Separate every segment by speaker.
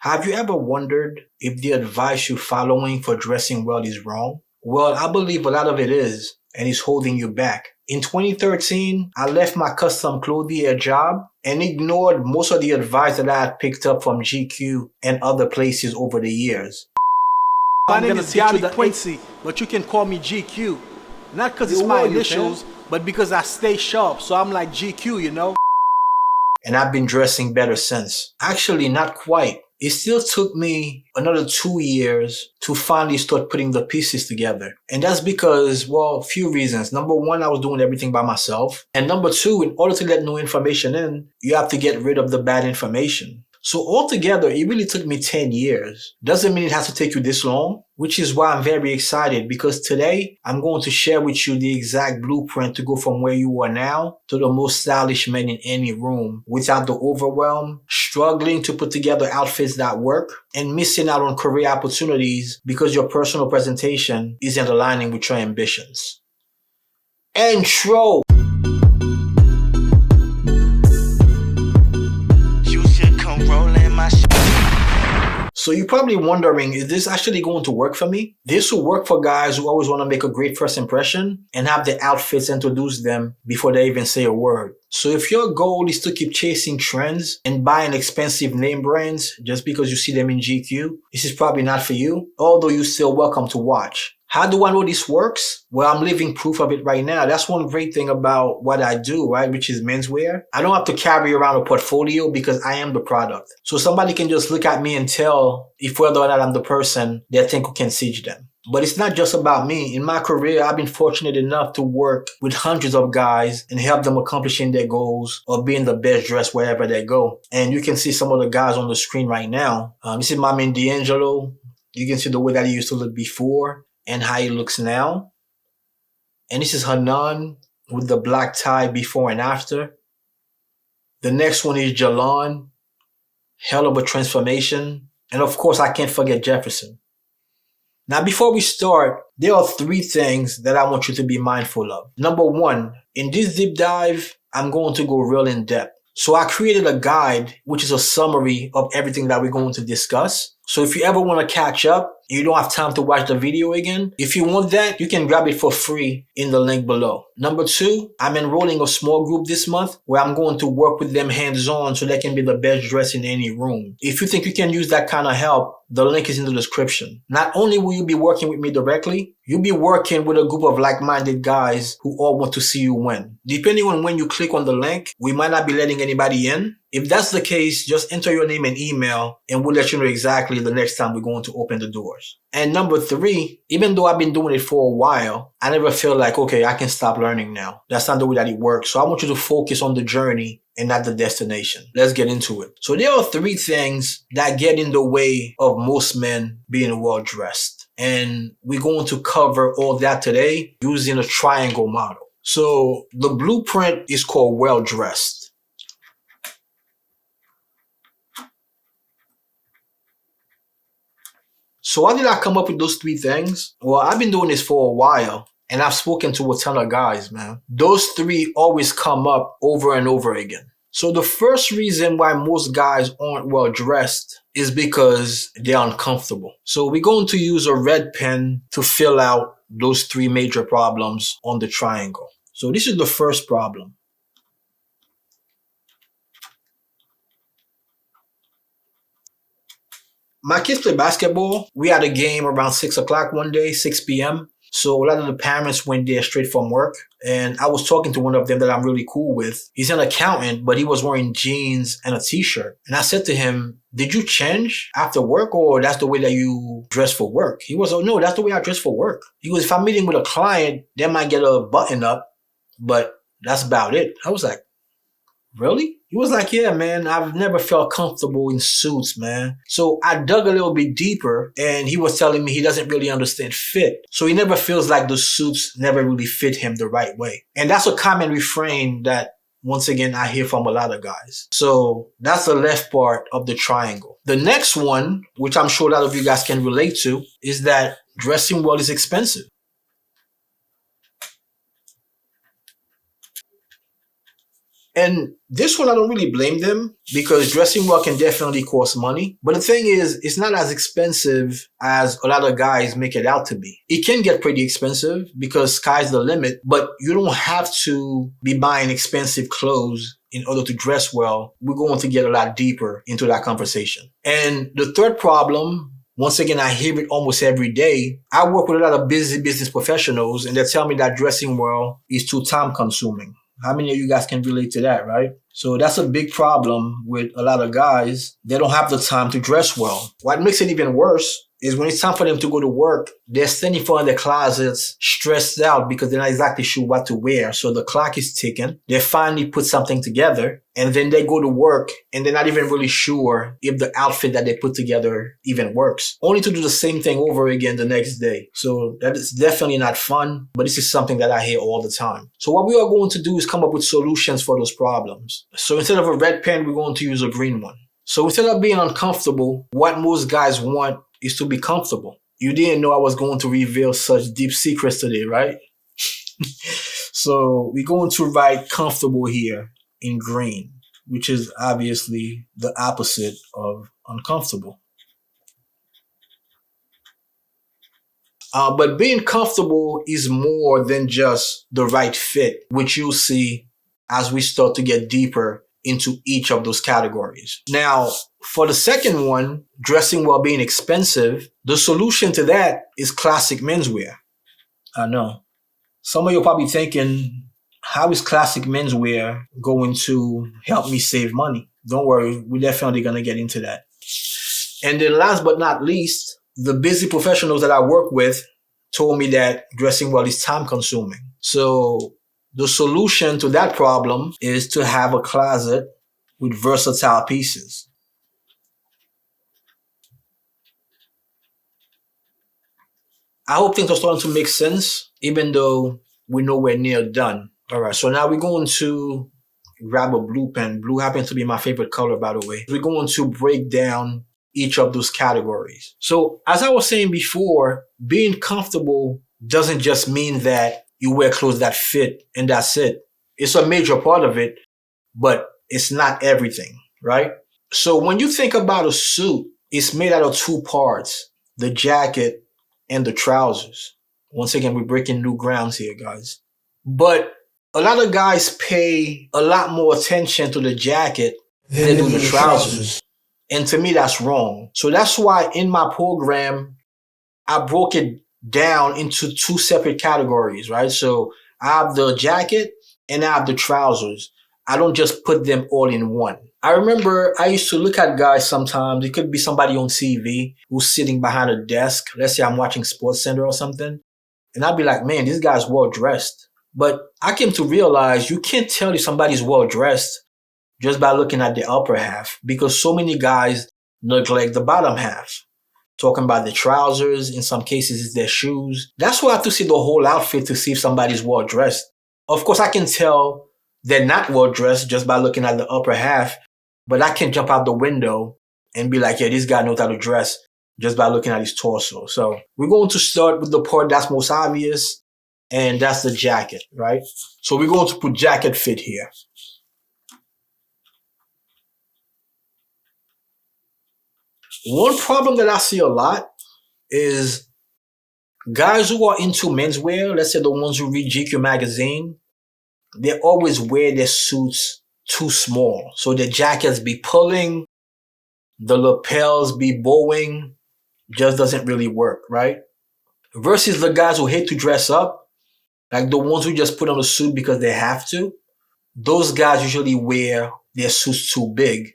Speaker 1: Have you ever wondered if the advice you're following for dressing well is wrong? Well, I believe a lot of it is, and it's holding you back. In 2013, I left my custom clothier job and ignored most of the advice that I had picked up from GQ and other places over the years.
Speaker 2: My name is Gary Quincy, but you can call me GQ. Not because it's my initials, but because I stay sharp, so I'm like GQ, you know?
Speaker 1: And I've been dressing better since. Actually, not quite. It still took me another 2 years to finally start putting the pieces together. And that's because, well, a few reasons. Number one, I was doing everything by myself. And number two, in order to let new information in, you have to get rid of the bad information. So altogether, it really took me 10 years. Doesn't mean it has to take you this long, which is why I'm very excited, because today I'm going to share with you the exact blueprint to go from where you are now to the most stylish man in any room without the overwhelm, struggling to put together outfits that work, and missing out on career opportunities because your personal presentation isn't aligning with your ambitions. Intro! So you're probably wondering, is this actually going to work for me? This will work for guys who always want to make a great first impression and have the outfits introduce them before they even say a word. So if your goal is to keep chasing trends and buying expensive name brands just because you see them in GQ, this is probably not for you, although you're still welcome to watch. How do I know this works? Well, I'm living proof of it right now. That's one great thing about what I do, right? Which is menswear. I don't have to carry around a portfolio because I am the product. So somebody can just look at me and tell if whether or not I'm the person they think can siege them. But it's not just about me. In my career, I've been fortunate enough to work with hundreds of guys and help them accomplishing their goals or being the best dressed wherever they go. And you can see some of the guys on the screen right now. This is my man D'Angelo. You can see the way that he used to look before and how he looks now. And this is Hanan with the black tie before and after. The next one is Jalan. Hell of a transformation. And of course, I can't forget Jefferson. Now, before we start, there are 3 things that I want you to be mindful of. Number 1, in this deep dive, I'm going to go real in depth. So I created a guide, which is a summary of everything that we're going to discuss. So if you ever want to catch up, you don't have time to watch the video again, if you want that, you can grab it for free in the link below. Number 2, I'm enrolling a small group this month where I'm going to work with them hands-on so they can be the best dressed in any room. If you think you can use that kind of help, the link is in the description. Not only will you be working with me directly, you'll be working with a group of like-minded guys who all want to see you win. Depending on when you click on the link, we might not be letting anybody in. If that's the case, just enter your name and email and we'll let you know exactly the next time we're going to open the doors. And number 3, even though I've been doing it for a while, I never feel like, okay, I can stop learning now. That's not the way that it works. So I want you to focus on the journey and not the destination. Let's get into it. So there are 3 things that get in the way of most men being well dressed. And we're going to cover all that today using a triangle model. So the blueprint is called well dressed. So how did I come up with those 3 things? Well, I've been doing this for a while and I've spoken to a ton of guys, man. Those 3 always come up over and over again. So the first reason why most guys aren't well dressed is because they're uncomfortable. So we're going to use a red pen to fill out those 3 major problems on the triangle. So this is the first problem. My kids play basketball. We had a game around 6 o'clock one day, 6 p.m. So a lot of the parents went there straight from work. And I was talking to one of them that I'm really cool with. He's an accountant, but he was wearing jeans and a t-shirt. And I said to him, did you change after work or that's the way that you dress for work? He was, oh no, that's the way I dress for work. He goes, if I'm meeting with a client, they might get a button up, but that's about it. I was like, really? He was like, yeah, man, I've never felt comfortable in suits, man. So I dug a little bit deeper and he was telling me he doesn't really understand fit. So he never feels like the suits never really fit him the right way. And that's a common refrain that, once again, I hear from a lot of guys. So that's the left part of the triangle. The next one, which I'm sure a lot of you guys can relate to, is that dressing well is expensive. And this one, I don't really blame them because dressing well can definitely cost money. But the thing is, it's not as expensive as a lot of guys make it out to be. It can get pretty expensive because sky's the limit, but you don't have to be buying expensive clothes in order to dress well. We're going to get a lot deeper into that conversation. And the third problem, once again, I hear it almost every day. I work with a lot of busy business professionals and they tell me that dressing well is too time consuming. How many of you guys can relate to that, right? So that's a big problem with a lot of guys. They don't have the time to dress well. What makes it even worse is when it's time for them to go to work, they're standing in front of their closets stressed out because they're not exactly sure what to wear. So the clock is ticking. They finally put something together and then they go to work and they're not even really sure if the outfit that they put together even works. Only to do the same thing over again the next day. So that is definitely not fun, but this is something that I hear all the time. So what we are going to do is come up with solutions for those problems. So instead of a red pen, we're going to use a green one. So instead of being uncomfortable, what most guys want is to be comfortable. You didn't know I was going to reveal such deep secrets today, right? So we're going to write comfortable here in green, which is obviously the opposite of uncomfortable. But being comfortable is more than just the right fit, which you'll see as we start to get deeper into each of those categories. Now, for the second one, dressing while being expensive, the solution to that is classic menswear. I know. Some of you are probably thinking, how is classic menswear going to help me save money? Don't worry, we're definitely going to get into that. And then last but not least, the busy professionals that I work with told me that dressing well is time consuming. So the solution to that problem is to have a closet with versatile pieces. I hope things are starting to make sense, even though we're nowhere near done. All right, so now we're going to grab a blue pen. Blue happens to be my favorite color, by the way. We're going to break down each of those categories. So as I was saying before, being comfortable doesn't just mean that you wear clothes that fit and that's it. It's a major part of it, but it's not everything, right? So when you think about a suit, it's made out of two parts, the jacket and the trousers. Once again, we're breaking new grounds here, guys. But a lot of guys pay a lot more attention to the jacket than they do the trousers. And to me, that's wrong. So that's why in my program, I broke it down into two separate categories, right? So I have the jacket and I have the trousers. I don't just put them all in one. I remember I used to look at guys sometimes. It could be somebody on TV who's sitting behind a desk. Let's say I'm watching SportsCenter or something. And I'd be like, man, this guy's well dressed. But I came to realize you can't tell if somebody's well dressed just by looking at the upper half, because so many guys neglect the bottom half. Talking about the trousers, in some cases it's their shoes. That's why I have to see the whole outfit to see if somebody's well dressed. Of course, I can tell they're not well dressed just by looking at the upper half, but I can jump out the window and be like, yeah, this guy knows how to dress just by looking at his torso. So we're going to start with the part that's most obvious, and that's the jacket, right? So we're going to put jacket fit here. One problem that I see a lot is guys who are into menswear, let's say the ones who read GQ magazine, they always wear their suits too small. So the jackets be pulling, the lapels be bowing, just doesn't really work, right? Versus the guys who hate to dress up, like the ones who just put on a suit because they have to, those guys usually wear their suits too big.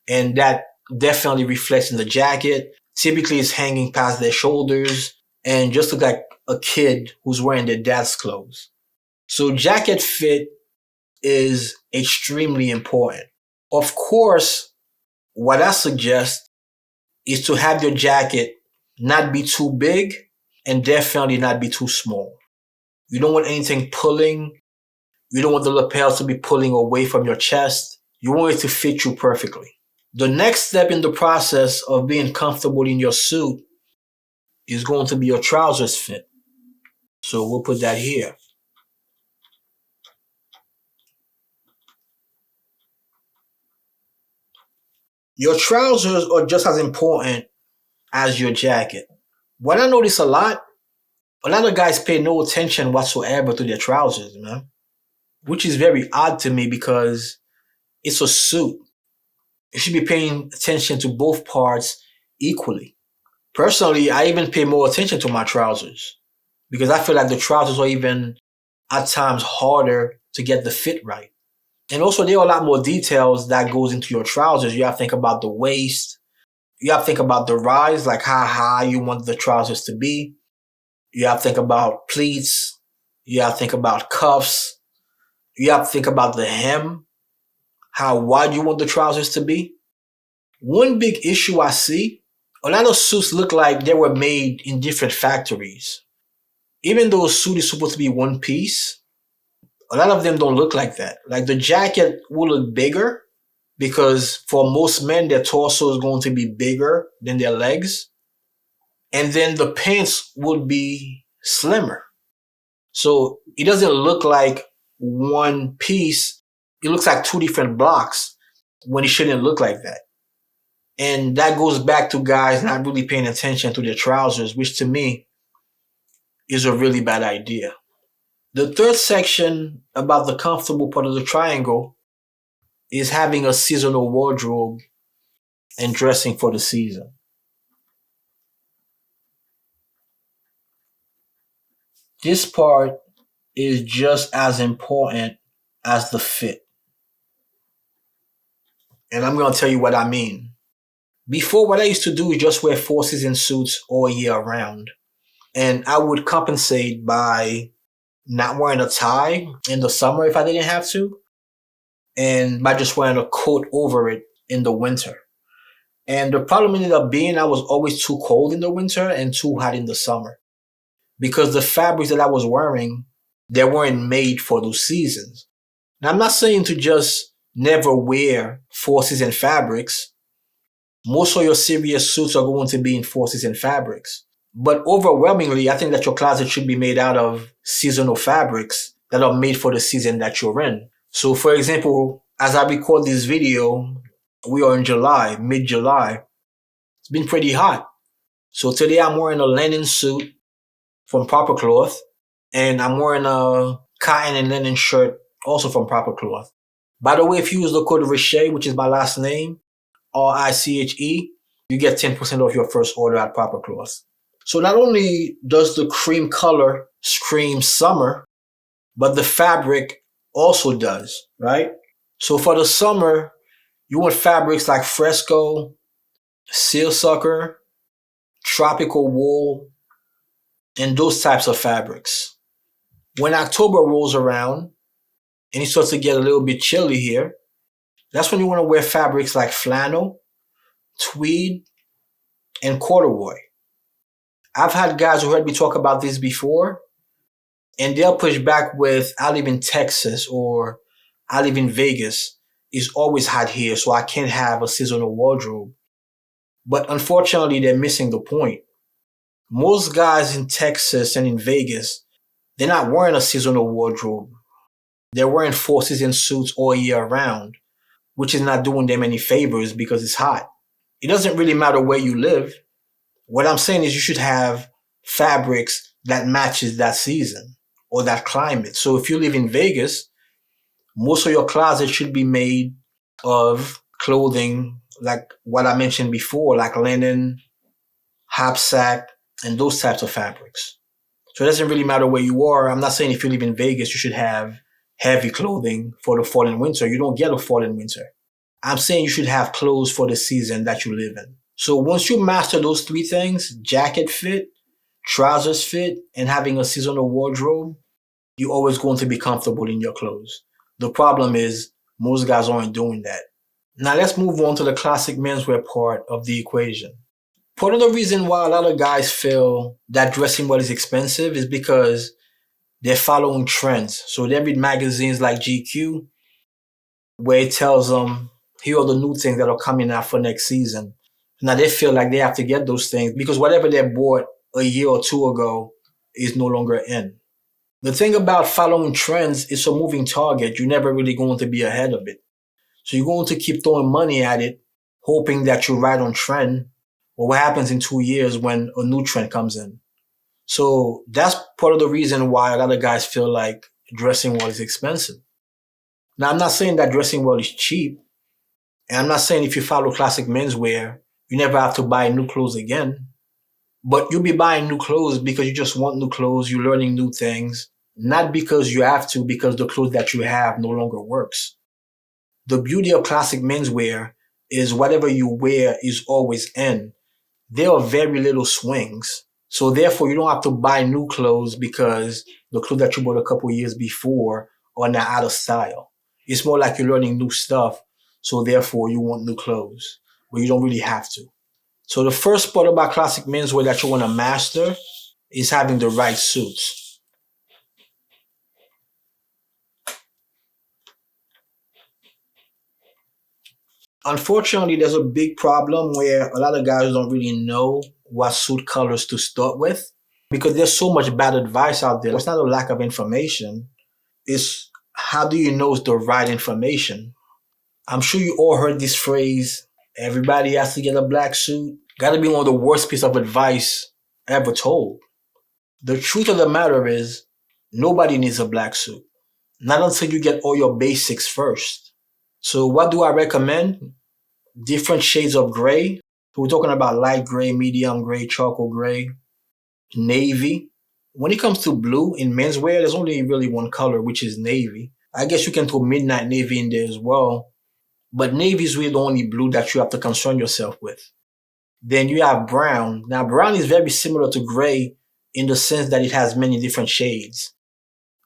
Speaker 1: And that definitely reflects in the jacket. Typically it's hanging past their shoulders and just look like a kid who's wearing their dad's clothes. So jacket fit is extremely important. Of course, what I suggest is to have your jacket not be too big and definitely not be too small. You don't want anything pulling. You don't want the lapels to be pulling away from your chest. You want it to fit you perfectly. The next step in the process of being comfortable in your suit is going to be your trousers fit. So we'll put that here. Your trousers are just as important as your jacket. What I notice a lot of guys pay no attention whatsoever to their trousers, man. Which is very odd to me because it's a suit. You should be paying attention to both parts equally. Personally, I even pay more attention to my trousers because I feel like the trousers are even at times harder to get the fit right. And also there are a lot more details that goes into your trousers. You have to think about the waist. You have to think about the rise, like how high you want the trousers to be. You have to think about pleats. You have to think about cuffs. You have to think about the hem, how wide you want the trousers to be. One big issue I see, a lot of suits look like they were made in different factories. Even though a suit is supposed to be one piece, a lot of them don't look like that. Like the jacket will look bigger because for most men, their torso is going to be bigger than their legs. And then the pants would be slimmer. So it doesn't look like one piece. It looks like two different blocks when it shouldn't look like that. And that goes back to guys not really paying attention to their trousers, which to me is a really bad idea. The third section about the comfortable part of the triangle is having a seasonal wardrobe and dressing for the season. This part is just as important as the fit. And I'm going to tell you what I mean. Before, what I used to do is just wear four-season suits all year round. And I would compensate by not wearing a tie in the summer if I didn't have to, and by just wearing a coat over it in the winter. And the problem ended up being I was always too cold in the winter and too hot in the summer. Because the fabrics that I was wearing, they weren't made for those seasons. Now, I'm not saying to just never wear four-season fabrics. Most of your serious suits are going to be in four-season fabrics. But overwhelmingly, I think that your closet should be made out of seasonal fabrics that are made for the season that you're in. So, for example, as I record this video, we are in July, mid-July. It's been pretty hot. So today I'm wearing a linen suit from Proper Cloth, and I'm wearing a cotton and linen shirt also from Proper Cloth. By the way, if you use the code Riché, which is my last name, RICHE, you get 10% off your first order at Proper Cloth. So not only does the cream color scream summer, but the fabric also does, right? So for the summer, you want fabrics like fresco, sealsucker, tropical wool, and those types of fabrics. When October rolls around and it starts to get a little bit chilly here, that's when you want to wear fabrics like flannel, tweed, and corduroy. I've had guys who heard me talk about this before, and they'll push back with, I live in Texas or I live in Vegas. It's always hot here, so I can't have a seasonal wardrobe. But unfortunately, they're missing the point. Most guys in Texas and in Vegas, they're not wearing a seasonal wardrobe. They're wearing four-season suits all year round, which is not doing them any favors because it's hot. It doesn't really matter where you live. What I'm saying is you should have fabrics that matches that season or that climate. So if you live in Vegas, most of your closet should be made of clothing like what I mentioned before, like linen, hopsack, and those types of fabrics. So it doesn't really matter where you are. I'm not saying if you live in Vegas, you should have heavy clothing for the fall and winter. You don't get a fall and winter. I'm saying you should have clothes for the season that you live in. So once you master those three things, jacket fit, trousers fit, and having a seasonal wardrobe, you're always going to be comfortable in your clothes. The problem is most guys aren't doing that. Now let's move on to the classic menswear part of the equation. Part of the reason why a lot of guys feel that dressing well is expensive is because they're following trends. So they read magazines like GQ, where it tells them, here are the new things that are coming out for next season. Now they feel like they have to get those things because whatever they bought a year or two ago is no longer in. The thing about following trends is a moving target. You're never really going to be ahead of it. So you're going to keep throwing money at it, hoping that you're right on trend. But what happens in 2 years when a new trend comes in? So that's part of the reason why a lot of guys feel like dressing well is expensive. Now, I'm not saying that dressing well is cheap. And I'm not saying if you follow classic menswear, you never have to buy new clothes again. But you'll be buying new clothes because you just want new clothes, you're learning new things, not because you have to, because the clothes that you have no longer works. The beauty of classic menswear is whatever you wear is always in. There are very little swings. So therefore, you don't have to buy new clothes because the clothes that you bought a couple years before are now out of style. It's more like you're learning new stuff. So therefore, you want new clothes, but you don't really have to. So the first part about classic menswear that you want to master is having the right suits. Unfortunately, there's a big problem where a lot of guys don't really know what suit colors to start with because there's so much bad advice out there. It's not a lack of information. It's how do you know it's the right information? I'm sure you all heard this phrase, everybody has to get a black suit. Gotta be one of the worst pieces of advice ever told. The truth of the matter is, nobody needs a black suit. Not until you get all your basics first. So what do I recommend? Different shades of gray. So we're talking about light gray, medium gray, charcoal gray, navy. When it comes to blue in menswear, there's only really one color, which is navy. I guess you can throw midnight navy in there as well. But navy is really the only blue that you have to concern yourself with. Then you have brown. Now, brown is very similar to gray in the sense that it has many different shades.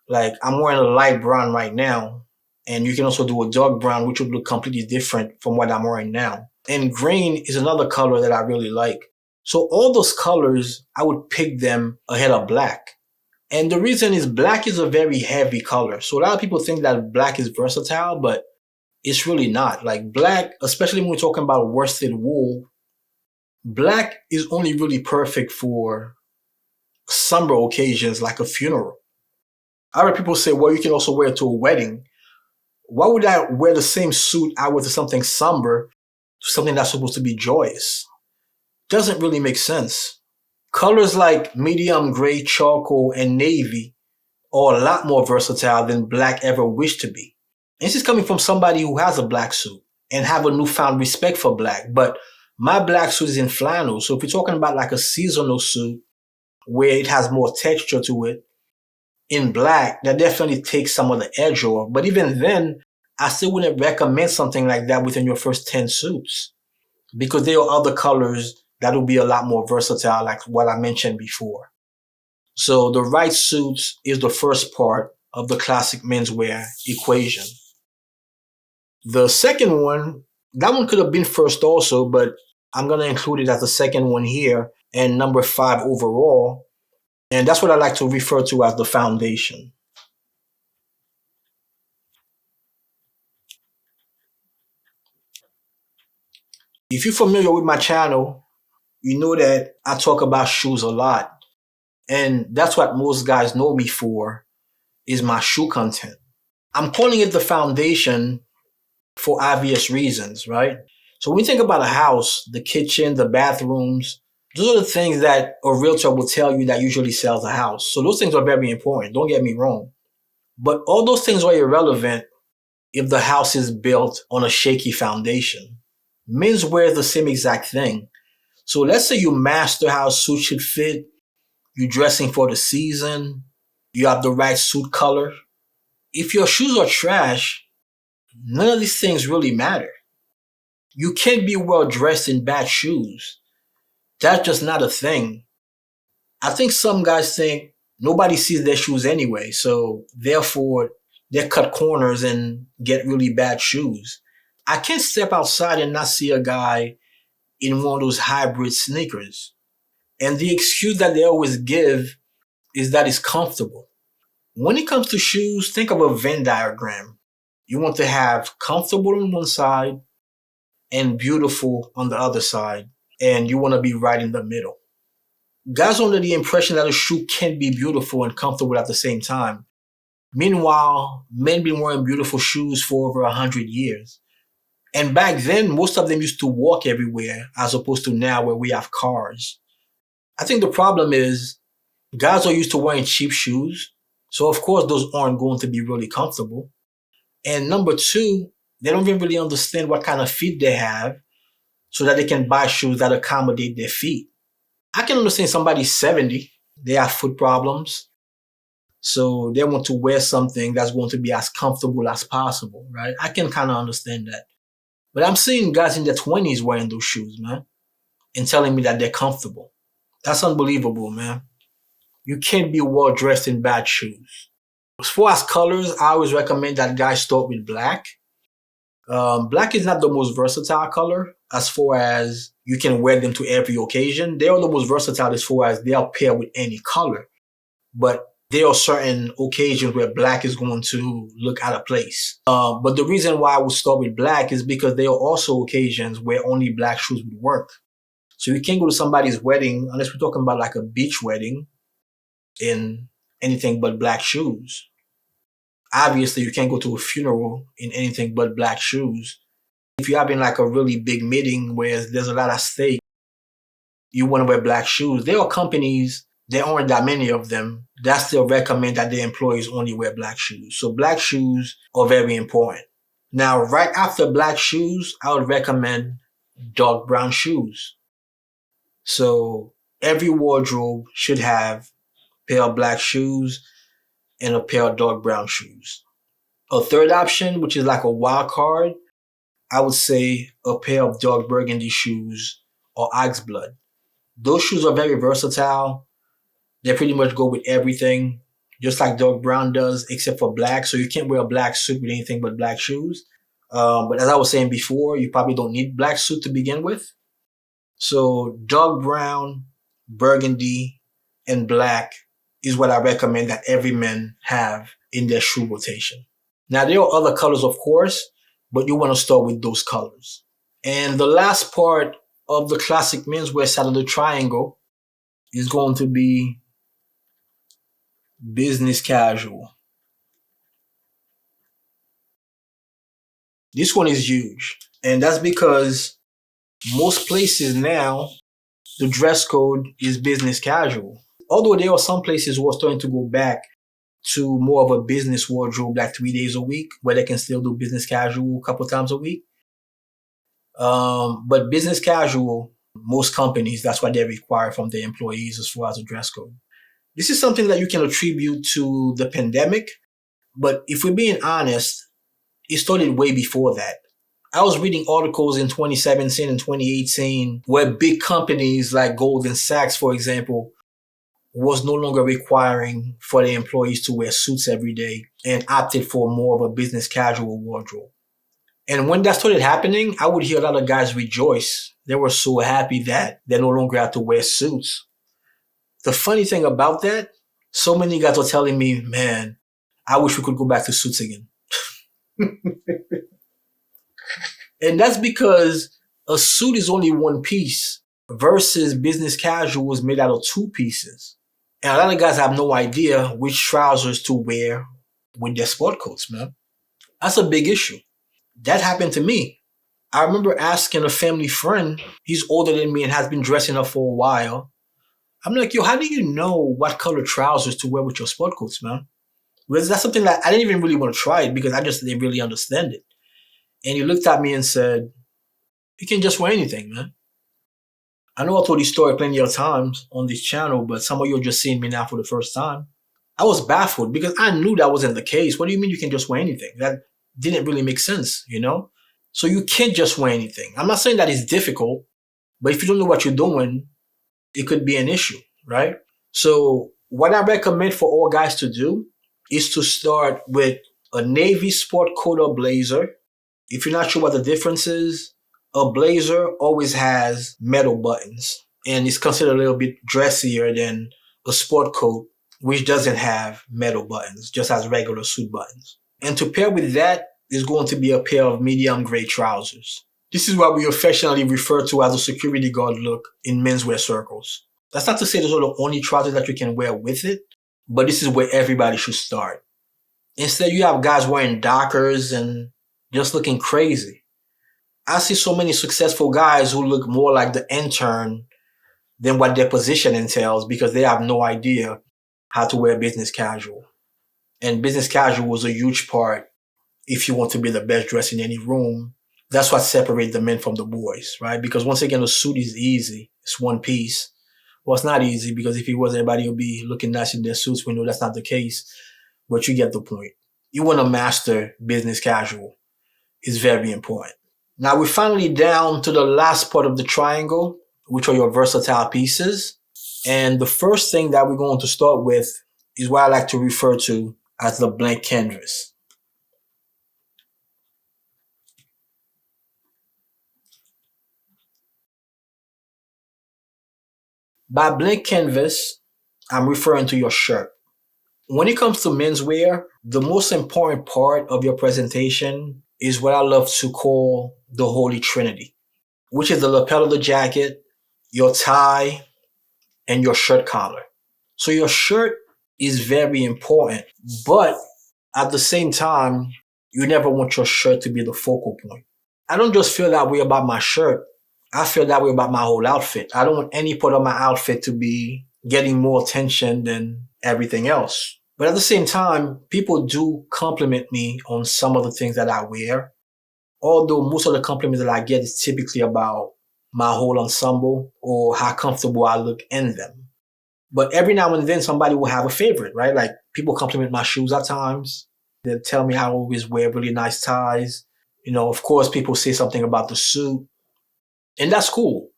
Speaker 1: Like, I'm wearing a light brown right now, and you can also do a dark brown, which would look completely different from what I'm wearing now. And green is another color that I really like. So all those colors, I would pick them ahead of black. And the reason is black is a very heavy color. So a lot of people think that black is versatile, but it's really not. Like black, especially when we're talking about worsted wool, black is only really perfect for somber occasions like a funeral. I heard people say, well, you can also wear it to a wedding. Why would I wear the same suit I wear to something somber, to something that's supposed to be joyous? Doesn't really make sense. Colors like medium gray, charcoal, and navy are a lot more versatile than black ever wished to be. And this is coming from somebody who has a black suit and have a newfound respect for black. But my black suit is in flannel. So if you're talking about like a seasonal suit where it has more texture to it, in black, that definitely takes some of the edge off. But even then, I still wouldn't recommend something like that within your first 10 suits because there are other colors that will be a lot more versatile, like what I mentioned before. So the right suits is the first part of the classic menswear equation. The second one, that one could have been first also, but I'm going to include it as the second one here and number 5 overall. And that's what I like to refer to as the foundation. If you're familiar with my channel, you know that I talk about shoes a lot. And that's what most guys know me for, is my shoe content. I'm calling it the foundation for obvious reasons, right? So when you think about a house, the kitchen, the bathrooms, those are the things that a realtor will tell you that usually sells a house. So those things are very important. Don't get me wrong. But all those things are irrelevant if the house is built on a shaky foundation. Menswear is the same exact thing. So let's say you master how a suit should fit. You're dressing for the season. You have the right suit color. If your shoes are trash, none of these things really matter. You can't be well dressed in bad shoes. That's just not a thing. I think some guys think nobody sees their shoes anyway, so therefore they cut corners and get really bad shoes. I can't step outside and not see a guy in one of those hybrid sneakers. And the excuse that they always give is that it's comfortable. When it comes to shoes, think of a Venn diagram. You want to have comfortable on one side and beautiful on the other side, and you want to be right in the middle. Guys are under the impression that a shoe can be beautiful and comfortable at the same time. Meanwhile, men been wearing beautiful shoes for over 100 years. And back then, most of them used to walk everywhere as opposed to now where we have cars. I think the problem is guys are used to wearing cheap shoes. So of course, those aren't going to be really comfortable. And number two, they don't even really understand what kind of feet they have so that they can buy shoes that accommodate their feet. I can understand somebody's 70, they have foot problems. So they want to wear something that's going to be as comfortable as possible, right? I can kind of understand that. But I'm seeing guys in their 20s wearing those shoes, man, and telling me that they're comfortable. That's unbelievable, man. You can't be well dressed in bad shoes. As far as colors, I always recommend that guys start with black. Black is not the most versatile color as far as you can wear them to every occasion. They are the most versatile as far as they'll pair with any color. But there are certain occasions where black is going to look out of place. But the reason why I would start with black is because there are also occasions where only black shoes would work. So you can't go to somebody's wedding unless we're talking about like a beach wedding in anything but black shoes. Obviously, you can't go to a funeral in anything but black shoes. If you're having like a really big meeting where there's a lot at stake, you want to wear black shoes. There are companies, there aren't that many of them, that still recommend that their employees only wear black shoes. So black shoes are very important. Now, right after black shoes, I would recommend dark brown shoes. So every wardrobe should have a pair of black shoes and a pair of dark brown shoes. A third option, which is like a wild card, I would say a pair of dark burgundy shoes or ox blood. Those shoes are very versatile. They pretty much go with everything, just like dark brown does, except for black. So you can't wear a black suit with anything but black shoes. But as I was saying before, you probably don't need black suit to begin with. So dark brown, burgundy, and black is what I recommend that every man have in their shoe rotation. Now, there are other colors, of course, but you want to start with those colors. And the last part of the classic menswear side of the triangle is going to be business casual. This one is huge. And that's because most places now, the dress code is business casual. Although there are some places who are starting to go back to more of a business wardrobe, like 3 days a week, where they can still do business casual a couple times a week. But business casual, most companies, that's what they require from their employees as far as a dress code. This is something that you can attribute to the pandemic, but if we're being honest, it started way before that. I was reading articles in 2017 and 2018 where big companies like Goldman Sachs, for example, was no longer requiring for their employees to wear suits every day and opted for more of a business casual wardrobe. And when that started happening, I would hear a lot of guys rejoice. They were so happy that they no longer have to wear suits. The funny thing about that, so many guys are telling me, man, I wish we could go back to suits again. And that's because a suit is only one piece versus business casual is made out of two pieces. And a lot of guys have no idea which trousers to wear with their sport coats, man. That's a big issue. That happened to me. I remember asking a family friend, he's older than me and has been dressing up for a while. I'm like, yo, how do you know what color trousers to wear with your sport coats, man? Because that's something that I didn't even really want to try it because I just didn't really understand it. And he looked at me and said, you can just wear anything, man. I know I told this story plenty of times on this channel, but some of you are just seeing me now for the first time. I was baffled because I knew that wasn't the case. What do you mean you can just wear anything? That didn't really make sense, you know? So you can't just wear anything. I'm not saying that it's difficult, but if you don't know what you're doing, it could be an issue, right? So what I recommend for all guys to do is to start with a navy sport coat or blazer. If you're not sure what the difference is, a blazer always has metal buttons and it's considered a little bit dressier than a sport coat, which doesn't have metal buttons, just has regular suit buttons. And to pair with that is going to be a pair of medium gray trousers. This is what we affectionately refer to as a security guard look in menswear circles. That's not to say those are the only trousers that you can wear with it, but this is where everybody should start. Instead, you have guys wearing Dockers and just looking crazy. I see so many successful guys who look more like the intern than what their position entails because they have no idea how to wear business casual. And business casual is a huge part if you want to be the best dressed in any room. That's what separates the men from the boys, right? Because once again, a suit is easy. It's one piece. Well, it's not easy because if it was, everybody would be looking nice in their suits. We know that's not the case, but you get the point. You want to master business casual. It's very important. Now we're finally down to the last part of the triangle, which are your versatile pieces. And the first thing that we're going to start with is what I like to refer to as the blank canvas. By blank canvas, I'm referring to your shirt. When it comes to menswear, the most important part of your presentation is what I love to call the Holy Trinity, which is the lapel of the jacket, your tie, and your shirt collar. So your shirt is very important, but at the same time, you never want your shirt to be the focal point. I don't just feel that way about my shirt. I feel that way about my whole outfit. I don't want any part of my outfit to be getting more attention than everything else. But at the same time, people do compliment me on some of the things that I wear. Although most of the compliments that I get is typically about my whole ensemble or how comfortable I look in them. But every now and then somebody will have a favorite, right? Like people compliment my shoes at times. They tell me how I always wear really nice ties. Of course, people say something about the suit. And that's cool.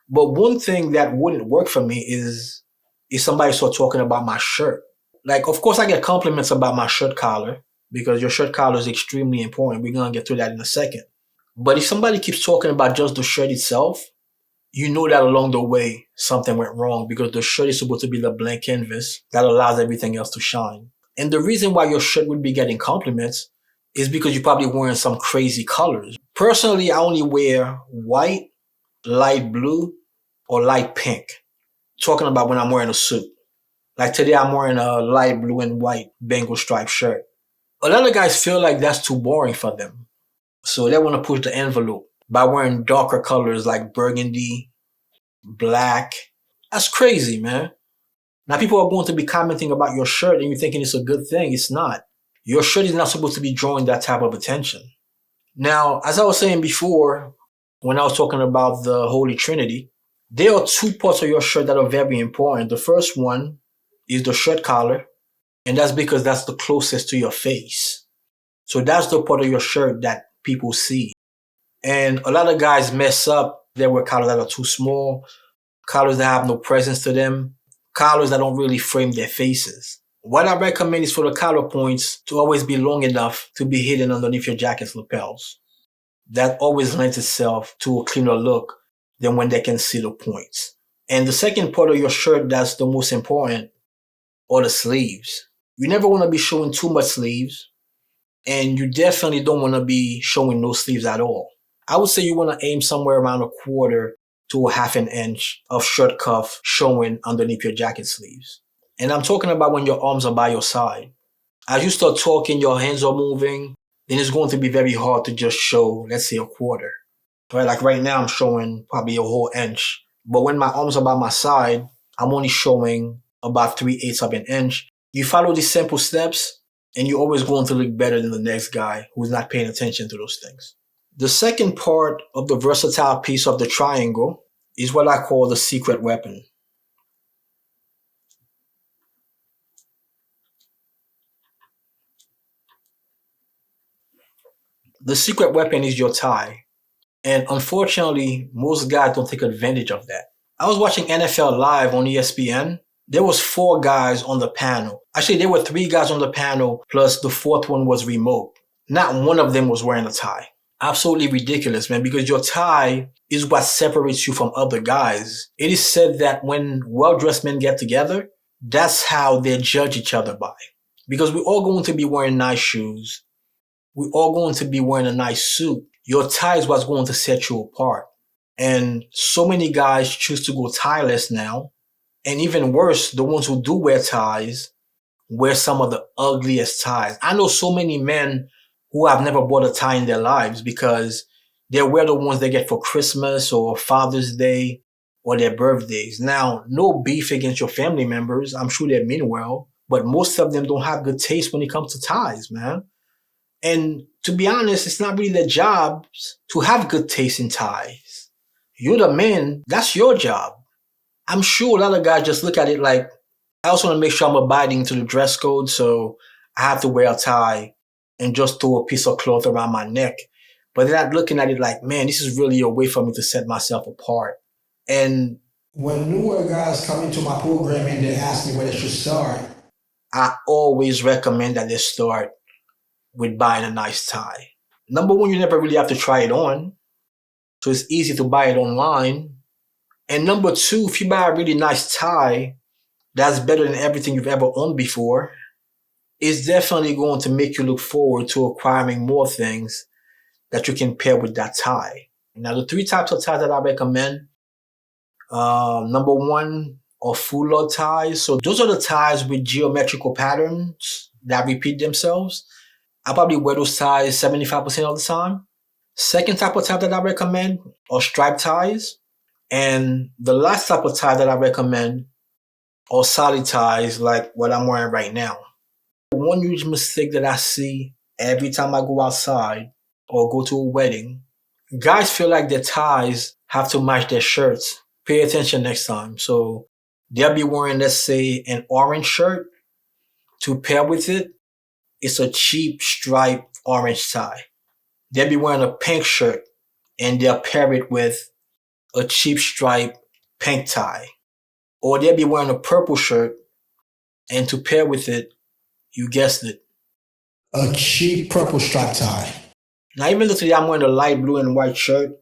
Speaker 1: But one thing that wouldn't work for me is if somebody start talking about my shirt. Like, of course, I get compliments about my shirt collar because your shirt collar is extremely important. We're going to get to that in a second. But if somebody keeps talking about just the shirt itself, you know that along the way, something went wrong because the shirt is supposed to be the blank canvas that allows everything else to shine. And the reason why your shirt would be getting compliments is because you're probably wearing some crazy colors. Personally, I only wear white, light blue, or light pink. Talking about when I'm wearing a suit. Like today, I'm wearing a light blue and white Bengal striped shirt. A lot of guys feel like that's too boring for them. So they want to push the envelope by wearing darker colors like burgundy, black. That's crazy, man. Now people are going to be commenting about your shirt and you're thinking it's a good thing. It's not. Your shirt is not supposed to be drawing that type of attention. Now, as I was saying before, when I was talking about the Holy Trinity, there are two parts of your shirt that are very important. The first one is the shirt collar, and that's because that's the closest to your face. So that's the part of your shirt that people see. And a lot of guys mess up. They wear collars that are too small, collars that have no presence to them, collars that don't really frame their faces. What I recommend is for the collar points to always be long enough to be hidden underneath your jacket's lapels. That always lends itself to a cleaner look than when they can see the points. And the second part of your shirt that's the most important are the sleeves. You never want to be showing too much sleeves, and you definitely don't want to be showing no sleeves at all. I would say you want to aim somewhere around a quarter to a half an inch of shirt cuff showing underneath your jacket sleeves. And I'm talking about when your arms are by your side. As you start talking, your hands are moving, then it's going to be very hard to just show, let's say, a quarter. Right? Like right now, I'm showing probably a whole inch. But when my arms are by my side, I'm only showing about 3/8 of an inch. You follow these simple steps, and you're always going to look better than the next guy who's not paying attention to those things. The second part of the versatile piece of the triangle is what I call the secret weapon. The secret weapon is your tie. And unfortunately, most guys don't take advantage of that. I was watching NFL Live on ESPN. There was 4 guys on the panel. Actually, there were 3 guys on the panel, plus the 4th one was remote. Not one of them was wearing a tie. Absolutely ridiculous, man, because your tie is what separates you from other guys. It is said that when well-dressed men get together, that's how they judge each other by. Because we're all going to be wearing nice shoes. We're all going to be wearing a nice suit. Your tie is what's going to set you apart. And so many guys choose to go tieless now. And even worse, the ones who do wear ties wear some of the ugliest ties. I know so many men who have never bought a tie in their lives because They wear the ones they get for Christmas or Father's Day or their birthdays. Now, no beef against your family members. I'm sure they mean well, but most of them don't have good taste when it comes to ties, man. And to be honest, it's not really their job to have good taste in ties. You're the man. That's your job. I'm sure a lot of guys just look at it like, I also want to make sure I'm abiding to the dress code, so I have to wear a tie and just throw a piece of cloth around my neck. But they're not looking at it like, man, this is really a way for me to set myself apart. And
Speaker 3: when newer guys come into my program and they ask me where they should start,
Speaker 1: I always recommend that they start with buying a nice tie. Number one, you never really have to try it on, so it's easy to buy it online. And number two, if you buy a really nice tie that's better than everything you've ever owned before, it's definitely going to make you look forward to acquiring more things that you can pair with that tie. Now, the 3 types of ties that I recommend, number one are full load ties. So those are the ties with geometrical patterns that repeat themselves. I probably wear those ties 75% of the time. Second type of tie that I recommend are stripe ties. And the last type of tie that I recommend are solid ties like what I'm wearing right now. One huge mistake that I see every time I go outside or go to a wedding, guys feel like their ties have to match their shirts. Pay attention next time. So they'll be wearing, let's say, an orange shirt. To pair with it, it's a cheap striped orange tie. They'll be wearing a pink shirt and they'll pair it with a cheap striped pink tie. Or they'll be wearing a purple shirt and to pair with it, you guessed it,
Speaker 3: a cheap purple stripe tie.
Speaker 1: Now, even though today I'm wearing a light blue and white shirt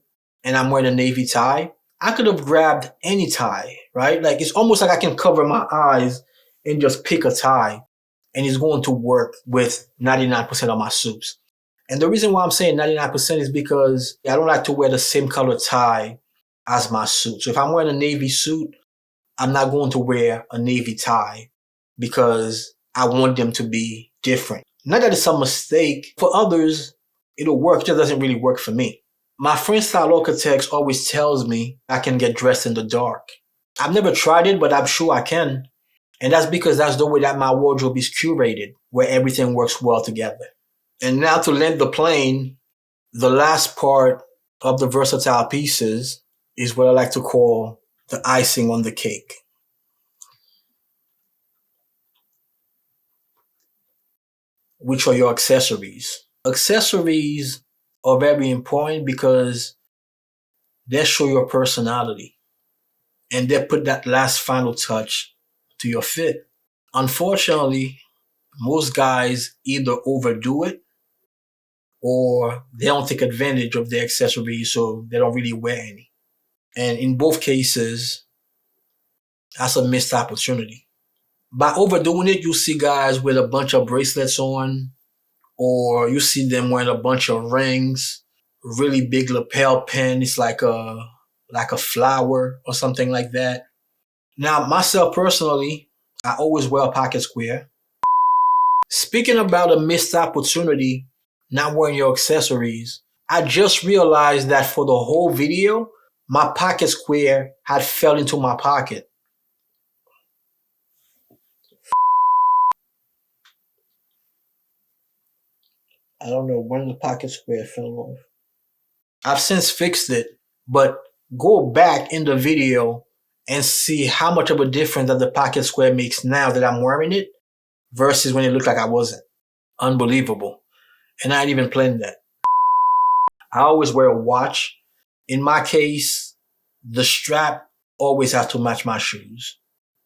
Speaker 1: and I'm wearing a navy tie, I could have grabbed any tie, right? Like, it's almost like I can cover my eyes and just pick a tie and it's going to work with 99% of my suits. And the reason why I'm saying 99% is because I don't like to wear the same color tie as my suit. So if I'm wearing a navy suit, I'm not going to wear a navy tie because I want them to be different. Not that it's a mistake. For others, it'll work. It just doesn't really work for me. My friend style architects always tells me I can get dressed in the dark. I've never tried it, but I'm sure I can. And that's because that's the way that my wardrobe is curated, where everything works well together. And now to land the plane, the last part of the versatile pieces is what I like to call the icing on the cake. Which are your accessories. Accessories are very important because they show your personality and they put that last final touch to your fit. Unfortunately, most guys either overdo it or they don't take advantage of their accessories, so they don't really wear any. And in both cases, that's a missed opportunity. By overdoing it, you see guys with a bunch of bracelets on, or you see them wearing a bunch of rings, really big lapel pin. It's like a flower or something like that. Now, myself personally, I always wear a pocket square. Speaking about a missed opportunity, not wearing your accessories, I just realized that for the whole video, my pocket square had fell into my pocket. I don't know when the pocket square fell off. I've since fixed it, but go back in the video and see how much of a difference that the pocket square makes now that I'm wearing it versus when it looked like I wasn't. Unbelievable. And I ain't even planned that. I always wear a watch. In my case, the strap always has to match my shoes.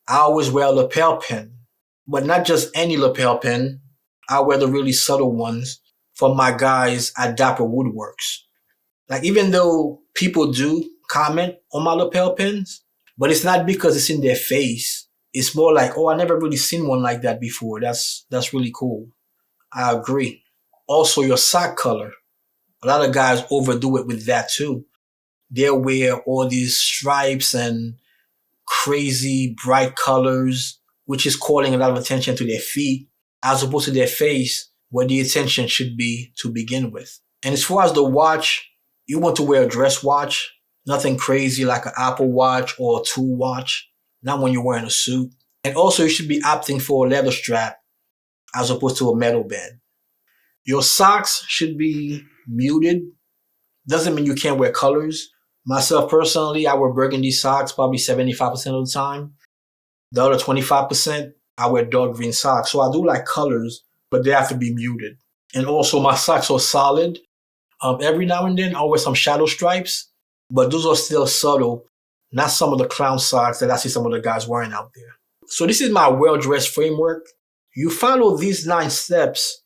Speaker 1: I always wear a lapel pin, but not just any lapel pin. I wear the really subtle ones from my guys at Dapper Woodworks. Like, even though people do comment on my lapel pins, but it's not because it's in their face. It's more like, oh, I never really seen one like that before. That's really cool. I agree. Also, your sock color. A lot of guys overdo it with that too. They'll wear all these stripes and crazy bright colors, which is calling a lot of attention to their feet, as opposed to their face, where the attention should be to begin with. And as far as the watch, You want to wear a dress watch, nothing crazy like an Apple Watch or a tool watch, not when you're wearing a suit. And also you should be opting for a leather strap as opposed to a metal band. Your socks should be muted. Doesn't mean you can't wear colors. Myself personally, I wear burgundy socks probably 75% of the time. The other 25%, I wear dark green socks. So I do like colors, but they have to be muted. And also my socks are solid. Every now and then I'll wear some shadow stripes, but those are still subtle, not some of the clown socks that I see some of the guys wearing out there. So this is my well-dressed framework. You follow these 9 steps,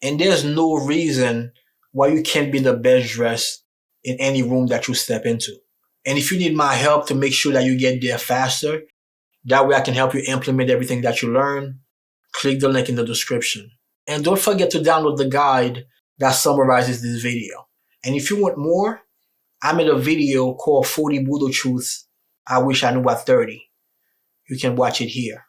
Speaker 1: and there's no reason why you can't be the best dressed in any room that you step into. And if you need my help to make sure that you get there faster, that way I can help you implement everything that you learn, click the link in the description. And don't forget to download the guide that summarizes this video. And if you want more, I made a video called 40 Brutal Truths I Wish I Knew at 30. You can watch it here.